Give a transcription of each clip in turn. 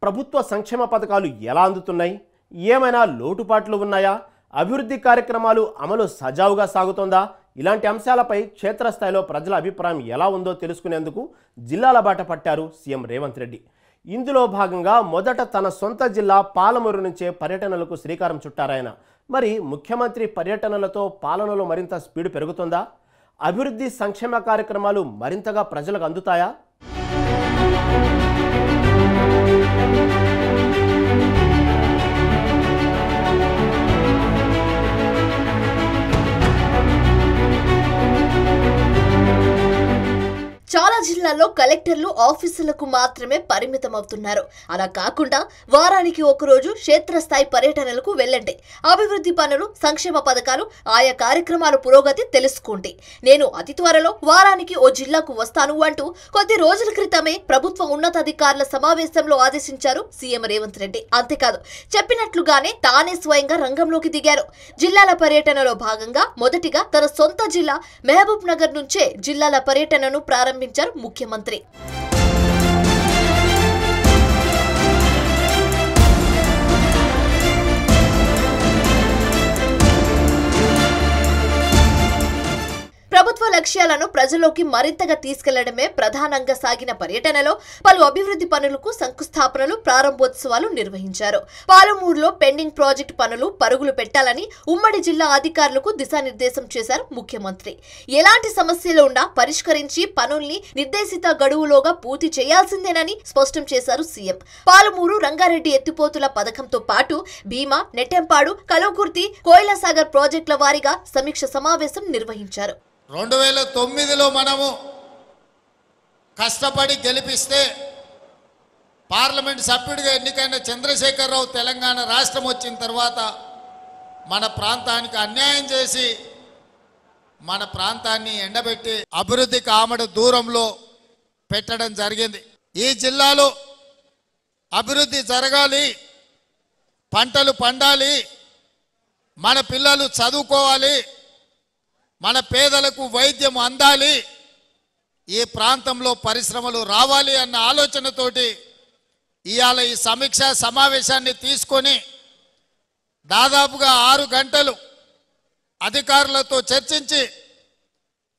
ప్రభుత్వ సంక్షేమ పథకాలు ఎలా అందుతున్నాయి? ఏమైనా లోటుపాట్లు ఉన్నాయా? అభివృద్ధి కార్యక్రమాలు అమలు సజావుగా సాగుతోందా? ఇలాంటి అంశాలపై క్షేత్రస్థాయిలో ప్రజల అభిప్రాయం ఎలా ఉందో తెలుసుకునేందుకు జిల్లాల బాట పట్టారు సీఎం రేవంత్ రెడ్డి. ఇందులో భాగంగా మొదట తన సొంత జిల్లా పాలమూరు నుంచే పర్యటనలకు శ్రీకారం చుట్టారాయన. మరి ముఖ్యమంత్రి పర్యటనలతో పాలనలో మరింత స్పీడ్ పెరుగుతుందా? అభివృద్ధి సంక్షేమ కార్యక్రమాలు మరింతగా ప్రజలకు అందుతాయా? చాలా జిల్లాల్లో కలెక్టర్లు ఆఫీసులకు మాత్రమే పరిమితమవుతున్నారు. అలా కాకుండా వారానికి ఒకరోజు క్షేత్రస్థాయి పర్యటనలకు వెళ్ళండి. అభివృద్ధి పనులు, సంక్షేమ పథకాలు, ఆయా కార్యక్రమాల పురోగతి తెలుసుకోండి. నేను అతి త్వరలో వారానికి ఓ జిల్లాకు వస్తాను అంటూ కొద్ది రోజుల క్రితమే ప్రభుత్వ ఉన్నతాధికారుల సమావేశంలో ఆదేశించారు సీఎం రేవంత్ రెడ్డి. అంతేకాదు, చెప్పినట్లుగానే తానే స్వయంగా రంగంలోకి దిగారు. జిల్లాల పర్యటనలో భాగంగా మొదటిగా తన సొంత జిల్లా మహబూబ్ నగర్ నుంచే జిల్లాల పర్యటనను ప్రారంభించారు ముఖ్యమంత్రి. ప్రభుత్వ లక్ష్యాలను ప్రజల్లోకి మరింతగా తీసుకెళ్లడమే ప్రధానంగా సాగిన పర్యటనలో పలు అభివృద్ధి పనులకు శంకుస్థాపనలు, ప్రారంభోత్సవాలు నిర్వహించారు. పాలమూరులో పెండింగ్ ప్రాజెక్టు పనులు పరుగులు పెట్టాలని ఉమ్మడి జిల్లా అధికారులకు దిశానిర్దేశం చేశారు ముఖ్యమంత్రి. ఎలాంటి సమస్యలు ఉన్నా పరిష్కరించి పనుల్ని నిర్దేశిత గడువులోగా పూర్తి చేయాల్సిందేనని స్పష్టం చేశారు సీఎం. పాలమూరు రంగారెడ్డి ఎత్తిపోతుల పథకంతో పాటు భీమా, నెట్టెంపాడు, కలవకుర్తి, కోయిలసాగర్ ప్రాజెక్టుల వారీగా సమీక్ష సమావేశం నిర్వహించారు. 2009లో మనము కష్టపడి గెలిపిస్తే పార్లమెంట్ సభ్యుడిగా ఎన్నికైన చంద్రశేఖరరావు తెలంగాణ రాష్ట్రం వచ్చిన తర్వాత మన ప్రాంతానికి అన్యాయం చేసి మన ప్రాంతాన్ని ఎండబెట్టి అభివృద్ధికి ఆమడ దూరంలో పెట్టడం జరిగింది. ఈ జిల్లాలో అభివృద్ధి జరగాలి, పంటలు పండాలి, మన పిల్లలు చదువుకోవాలి, మన పేదలకు వైద్యం అందాలి, ఈ ప్రాంతంలో పరిశ్రమలు రావాలి అన్న ఆలోచనతోటి ఇవాళ ఈ సమీక్షా సమావేశాన్ని తీసుకొని దాదాపుగా 6 గంటలు అధికారులతో చర్చించి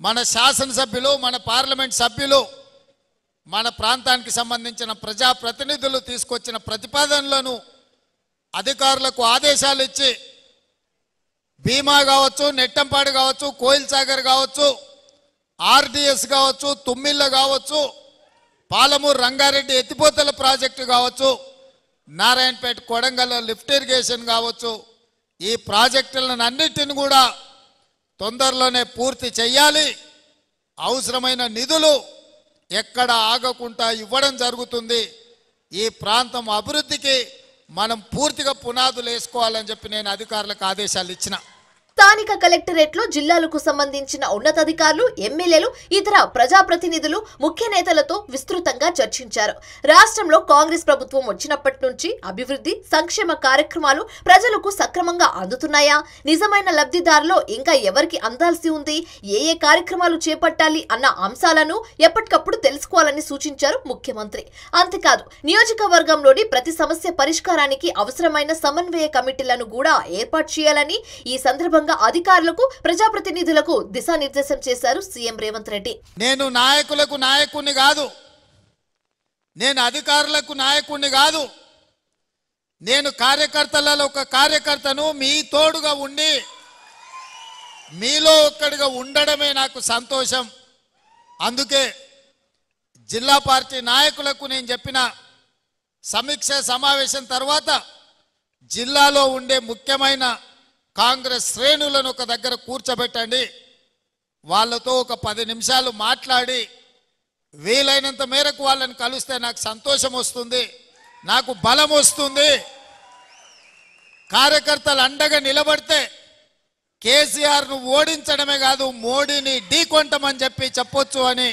మన శాసనసభ్యులు, మన పార్లమెంట్ సభ్యులు, మన ప్రాంతానికి సంబంధించిన ప్రజాప్రతినిధులు తీసుకొచ్చిన ప్రతిపాదనలను అధికారులకు ఆదేశాలు ఇచ్చి భీమా కావచ్చు, నెట్టంపాడు కావచ్చు, కోయిల్సాగర్ కావచ్చు, ఆర్డిఎస్ కావచ్చు, తుమ్మిళ్ళ కావచ్చు, పాలమూరు రంగారెడ్డి ఎత్తిపోతల ప్రాజెక్టు కావచ్చు, నారాయణపేట కొడంగల్ లిఫ్ట్ ఇరిగేషన్ కావచ్చు, ఈ ప్రాజెక్టులను అన్నిటిని కూడా తొందరలోనే పూర్తి చేయాలి. అవసరమైన నిధులు ఎక్కడ ఆగకుండా ఇవ్వడం జరుగుతుంది. ఈ ప్రాంతం అభివృద్ధికి మనం పూర్తిగా పునాదులు వేసుకోవాలని చెప్పి నేను అధికారులకు ఆదేశాలు ఇచ్చిన. స్థానిక కలెక్టరేట్లో జిల్లాలకు సంబంధించిన ఉన్నతాధికారులు, ఎమ్మెల్యేలు, ఇతర ప్రజాప్రతినిధులు, ముఖ్య నేతలతో విస్తృతంగా చర్చించారు. రాష్ట్రంలో కాంగ్రెస్ ప్రభుత్వం వచ్చినప్పటి నుంచి అభివృద్ధి, సంక్షేమ కార్యక్రమాలు ప్రజలకు సక్రమంగా అందుతున్నాయా, నిజమైన లబ్ధిదారులో ఇంకా ఎవరికి అందాల్సి ఉంది, ఏ ఏ కార్యక్రమాలు చేపట్టాలి అన్న అంశాలను ఎప్పటికప్పుడు తెలుసుకోవాలని సూచించారు ముఖ్యమంత్రి. అంతేకాదు, నియోజకవర్గంలోని ప్రతి సమస్య పరిష్కారానికి అవసరమైన సమన్వయ కమిటీలను కూడా ఏర్పాటు చేయాలని ఈ సందర్భంగా అధికారులకు, ప్రజాప్రతినిధులకు దిశానిర్దేశం చేశారు సీఎం రేవంత్ రెడ్డి. నేను నాయకులకు నాయకుణ్ణి కాదు, నేను అధికారులకు నాయకుణ్ణి కాదు, నేను కార్యకర్తలలో ఒక కార్యకర్తను. మీ తోడుగా ఉండి మీలో ఒక్కడిగా ఉండడమే నాకు సంతోషం. అందుకే జిల్లా పార్టీ నాయకులకు నేను చెప్పిన సమీక్ష సమావేశం తర్వాత జిల్లాలో ఉండే ముఖ్యమైన కాంగ్రెస్ శ్రేణులను ఒక దగ్గర కూర్చోబెట్టండి, వాళ్ళతో ఒక 10 నిమిషాలు మాట్లాడి వీలైనంత మేరకు వాళ్ళని కలిస్తే నాకు సంతోషం వస్తుంది, నాకు బలం వస్తుంది. కార్యకర్తలు అండగా నిలబడితే కేసీఆర్ను ఓడించడమే కాదు, మోడీని ఢీకొంటామని చెప్పొచ్చు అని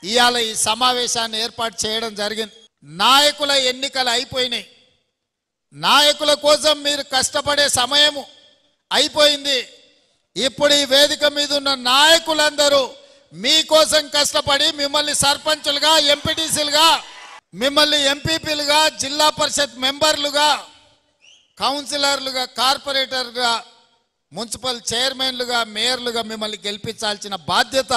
ఇవాళ ఈ సమావేశాన్ని ఏర్పాటు చేయడం జరిగింది. నాయకుల ఎన్నికలు అయిపోయినాయి. నాయకుల కోసం మీరు కష్టపడే సమయము అయిపోయింది. ఇప్పుడు ఈ వేదిక మీద ఉన్న నాయకులందరూ మీకోసం కష్టపడి మిమ్మల్ని సర్పంచులుగా, ఎంపీటీసీలుగా మిమ్మల్ని ఎంపీపీలుగా, జిల్లా పరిషత్ మెంబర్లుగా, కౌన్సిలర్లుగా, కార్పొరేటర్గా, మున్సిపల్ చైర్మన్లుగా, మేయర్లుగా మిమ్మల్ని గెలిపించాల్సిన బాధ్యత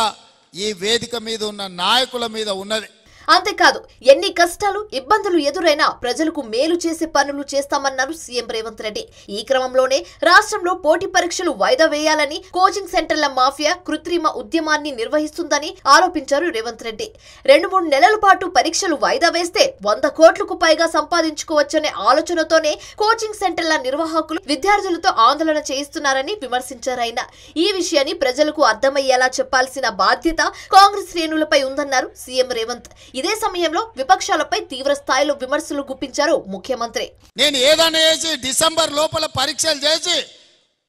ఈ వేదిక మీద ఉన్న నాయకుల మీద ఉన్నది. అంతేకాదు ఎన్ని కష్టాలు ఇబ్బందులు ఎదురైనా ప్రజలకు మేలు చేసే పనులు చేస్తామన్నారు సీఎం రేవంత్ రెడ్డి. ఈ క్రమంలోనే రాష్ట్రంలో పోటీ పరీక్షలు వాయిదా వేయాలని కోచింగ్ సెంటర్ల మాఫియా కృత్రిమ ఉద్యమాన్ని నిర్వహిస్తుందని ఆరోపించారు రేవంత్ రెడ్డి. 2-3 నెలల పాటు పరీక్షలు వాయిదా వేస్తే 100 కోట్లకు పైగా సంపాదించుకోవచ్చనే ఆలోచనతోనే కోచింగ్ సెంటర్ల నిర్వాహకులు విద్యార్థులతో ఆందోళన చేయిస్తున్నారని విమర్శించారు ఆయన. ఈ విషయాన్ని ప్రజలకు అర్థమయ్యేలా చెప్పాల్సిన బాధ్యత కాంగ్రెస్ శ్రేణులపై ఉందన్నారు సీఎం రేవంత్. ఇదే సమయంలో విపక్షాలపై తీవ్ర స్థాయిలో విమర్శలు గుప్పించారు ముఖ్యమంత్రి. నేను ఏదైనా చేసి డిసెంబర్ లోపల పరీక్షలు చేసి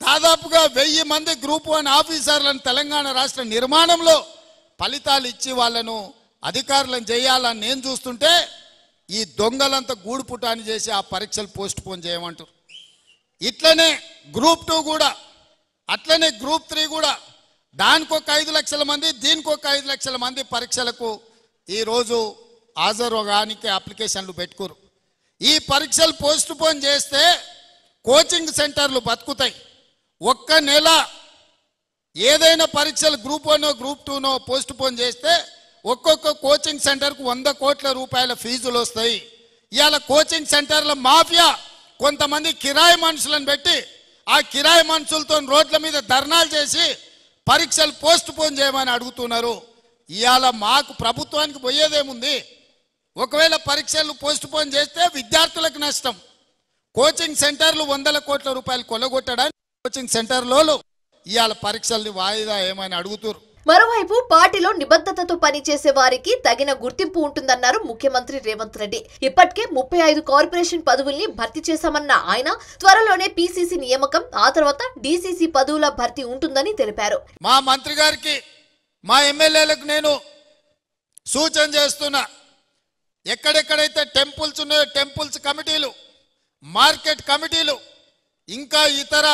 దాదాపుగా 1000 మంది గ్రూప్ 1 ఆఫీసర్లను తెలంగాణ రాష్ట్ర నిర్మాణంలో ఫలితాలు ఇచ్చి వాళ్ళను అధికారులను చేయాలని నేను చూస్తుంటే ఈ దొంగలంతా గూడుపుటాన్ని చేసి ఆ పరీక్షలు పోస్ట్ పోన్ చేయమంటారు. ఇట్లనే గ్రూప్ 2 కూడా, అట్లనే గ్రూప్ 3 కూడా, దానికి ఒక 5 లక్షల మంది, దీనికి ఒక 5 లక్షల మంది పరీక్షలకు ఈరోజు హాజరుగానికి అప్లికేషన్లు పెట్టుకోరు. ఈ పరీక్షలు పోస్ట్ పోన్ చేస్తే కోచింగ్ సెంటర్లు బతుకుతాయి. ఒక్క నెల ఏదైనా పరీక్షలు గ్రూప్ 1 గ్రూప్ 2 పోస్ట్ పోన్ చేస్తే ఒక్కొక్క కోచింగ్ సెంటర్కు 100 కోట్ల రూపాయల ఫీజులు వస్తాయి. ఇవాళ కోచింగ్ సెంటర్ల మాఫియా కొంతమంది కిరాయి మనుషులను పెట్టి ఆ కిరాయి మనుషులతో రోడ్ల మీద ధర్నాలు చేసి పరీక్షలు పోస్ట్ పోన్ చేయమని అడుగుతున్నారు. ఇవాళ మాకు ప్రభుత్వానికి పోయేదేముంది? ఒకవేళ పరీక్షలు పోస్ట్ పోన్ చేస్తే విద్యార్థులకు నష్టం. కోచింగ్ సెంటర్లు 100 కోట్ల రూపాయలు కొల్లగొట్టడానికి కోచింగ్ సెంటర్లో ఇవాళ పరీక్షల్ని వాయిదా ఏమని అడుగుతారు. మరోవైపు పార్టీలో నిబద్ధతతో పనిచేసే వారికి తగిన గుర్తింపు ఉంటుందన్నారు ముఖ్యమంత్రి రేవంత్ రెడ్డి. ఇప్పటికే 35 కార్పొరేషన్ పదవుల్ని భర్తీ చేశామన్న ఆయన త్వరలోనే పీసీసీ నియామకం, ఆ తర్వాత డీసీసీ పదవుల భర్తీ ఉంటుందని తెలిపారు. మా మంత్రి గారికి, మా ఎమ్మెల్యేలకు నేను సూచన చేస్తున్నా, ఎక్కడెక్కడైతే టెంపుల్స్ ఉన్నాయో టెంపుల్స్ కమిటీలు, మార్కెట్ కమిటీలు, ఇంకా ఇతర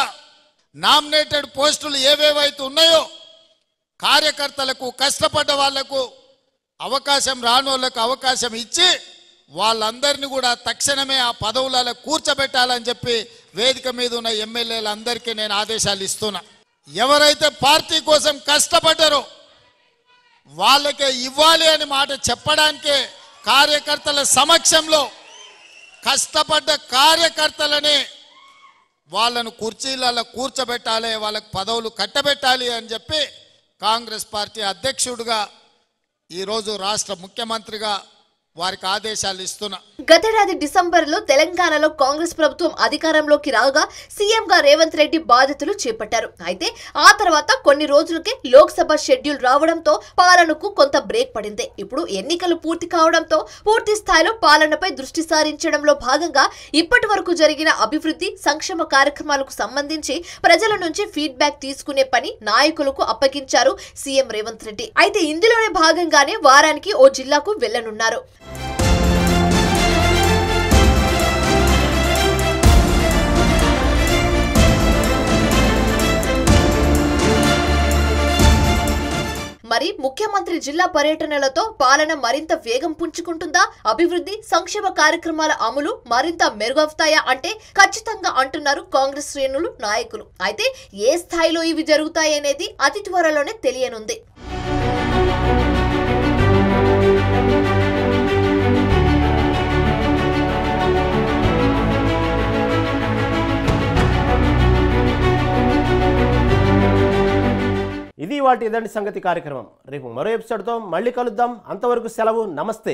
నామినేటెడ్ పోస్టులు ఏవేవైతే ఉన్నాయో కార్యకర్తలకు, కష్టపడ్డ వాళ్లకు అవకాశం, రానోళ్లకు అవకాశం ఇచ్చి వాళ్ళందరినీ కూడా తక్షణమే ఆ పదవులలో కూర్చోబెట్టాలని చెప్పి వేదిక మీద ఉన్న ఎమ్మెల్యేలందరికీ నేను ఆదేశాలు ఇస్తున్నా. ఎవరైతే పార్టీ కోసం కష్టపడ్డారో వాళ్ళకే ఇవ్వాలి అని మాట చెప్పడానికే కార్యకర్తల సమక్షంలో కష్టపడ్డ కార్యకర్తలనే వాళ్ళను కుర్చీలలో కూర్చోబెట్టాలి, వాళ్ళకు పదవులు కట్టబెట్టాలి అని చెప్పి కాంగ్రెస్ పార్టీ అధ్యక్షుడిగా ఈరోజు రాష్ట్ర ముఖ్యమంత్రిగా వారికి ఆదేశాలు ఇస్తున్నా. గతేడాది డిసెంబర్లో తెలంగాణలో కాంగ్రెస్ ప్రభుత్వం అధికారంలోకి రాగా సీఎంగా రేవంత్ రెడ్డి బాధ్యతలు చేపట్టారు. అయితే ఆ తర్వాత కొన్ని రోజులకే లోక్సభ షెడ్యూల్ రావడంతో పాలనకు కొంత బ్రేక్ పడింది. ఇప్పుడు ఎన్నికలు పూర్తి కావడంతో పూర్తి స్థాయిలో పాలనపై దృష్టి సారించడంలో భాగంగా ఇప్పటి వరకు జరిగిన అభివృద్ధి, సంక్షేమ కార్యక్రమాలకు సంబంధించి ప్రజల నుంచి ఫీడ్బ్యాక్ తీసుకునే పని నాయకులకు అప్పగించారు సీఎం రేవంత్ రెడ్డి. అయితే ఇందులోనే భాగంగానే వారానికి ఓ జిల్లాకు వెళ్లనున్నారు. మరి ముఖ్యమంత్రి జిల్లా పర్యటనలతో పాలన మరింత వేగం పుంజుకుంటుందా? అభివృద్ధి, సంక్షేమ కార్యక్రమాల అమలు మరింత మెరుగవుతాయా అంటే ఖచ్చితంగా అంటున్నారు కాంగ్రెస్ శ్రేణులు, నాయకులు. అయితే ఏ స్థాయిలో ఇవి జరుగుతాయనేది అతి త్వరలోనే తెలియనుంది. ఇది వాటి ఇదండి సంగతి కార్యక్రమం. రేపు మరో ఎపిసోడ్తో మళ్ళీ కలుద్దాం. అంతవరకు సెలవు, నమస్తే.